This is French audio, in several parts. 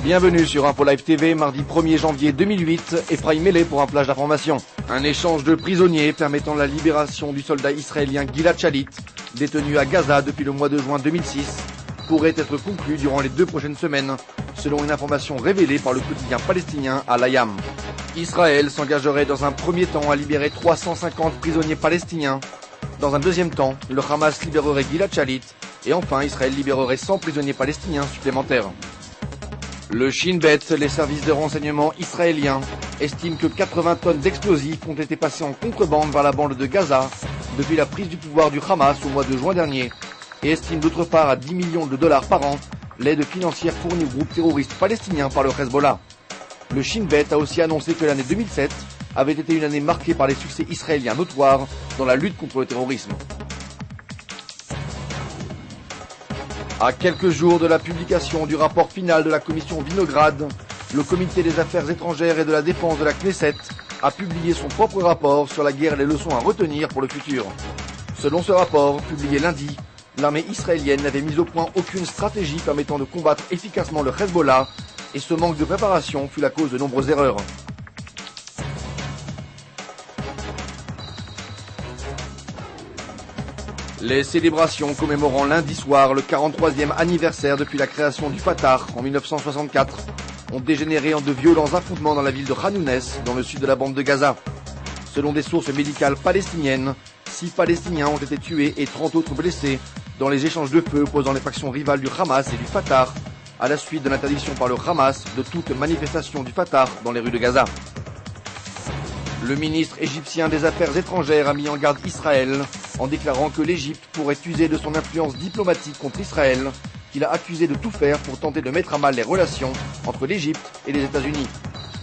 Bienvenue sur Info Live TV, mardi 1er janvier 2008, Ephraim Mellet pour un flash d'information. Un échange de prisonniers permettant la libération du soldat israélien Gilad Shalit, détenu à Gaza depuis le mois de juin 2006, pourrait être conclu durant les 2 prochaines semaines, selon une information révélée par le quotidien palestinien Al-Hayam. Israël s'engagerait dans un premier temps à libérer 350 prisonniers palestiniens. Dans un deuxième temps, le Hamas libérerait Gilad Shalit, et enfin Israël libérerait 100 prisonniers palestiniens supplémentaires. Le Shin Bet, les services de renseignement israéliens, estiment que 80 tonnes d'explosifs ont été passées en contrebande vers la bande de Gaza depuis la prise du pouvoir du Hamas au mois de juin dernier, et estiment d'autre part à 10 millions de dollars par an l'aide financière fournie au groupe terroriste palestinien par le Hezbollah. Le Shin Bet a aussi annoncé que l'année 2007 avait été une année marquée par les succès israéliens notoires dans la lutte contre le terrorisme. À quelques jours de la publication du rapport final de la commission Vinograd, le comité des affaires étrangères et de la défense de la Knesset a publié son propre rapport sur la guerre et les leçons à retenir pour le futur. Selon ce rapport, publié lundi, l'armée israélienne n'avait mis au point aucune stratégie permettant de combattre efficacement le Hezbollah, et ce manque de préparation fut la cause de nombreuses erreurs. Les célébrations commémorant lundi soir le 43e anniversaire depuis la création du Fatah en 1964 ont dégénéré en de violents affrontements dans la ville de Khan Younes, dans le sud de la bande de Gaza. Selon des sources médicales palestiniennes, 6 Palestiniens ont été tués et 30 autres blessés dans les échanges de feu opposant les factions rivales du Hamas et du Fatah, à la suite de l'interdiction par le Hamas de toute manifestation du Fatah dans les rues de Gaza. Le ministre égyptien des Affaires étrangères a mis en garde Israël en déclarant que l'Égypte pourrait user de son influence diplomatique contre Israël, qu'il a accusé de tout faire pour tenter de mettre à mal les relations entre l'Égypte et les États-Unis.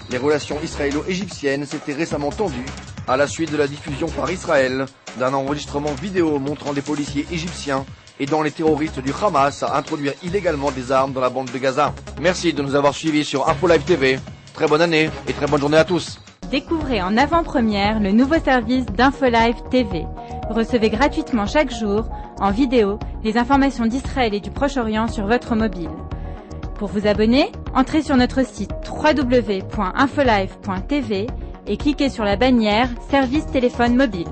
Les relations israélo-égyptiennes s'étaient récemment tendues à la suite de la diffusion par Israël d'un enregistrement vidéo montrant des policiers égyptiens aidant les terroristes du Hamas à introduire illégalement des armes dans la bande de Gaza. Merci de nous avoir suivis sur Info Live TV. Très bonne année et très bonne journée à tous. Découvrez en avant-première le nouveau service d'InfoLive TV. Recevez gratuitement chaque jour, en vidéo, les informations d'Israël et du Proche-Orient sur votre mobile. Pour vous abonner, entrez sur notre site www.infolive.tv et cliquez sur la bannière Service téléphone mobile.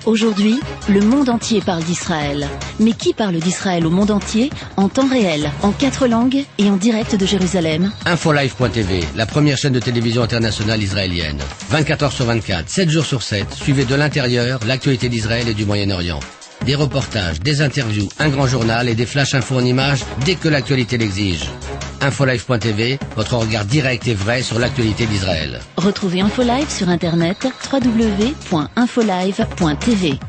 Aujourd'hui, le monde entier parle d'Israël. Mais qui parle d'Israël au monde entier, en temps réel, en 4 langues et en direct de Jérusalem? Infolive.tv, la première chaîne de télévision internationale israélienne. 24 heures sur 24, 7 jours sur 7, suivez de l'intérieur l'actualité d'Israël et du Moyen-Orient. Des reportages, des interviews, un grand journal et des flash infos en images dès que l'actualité l'exige. Infolive.tv, votre regard direct et vrai sur l'actualité d'Israël. Retrouvez InfoLive sur internet www.infolive.tv.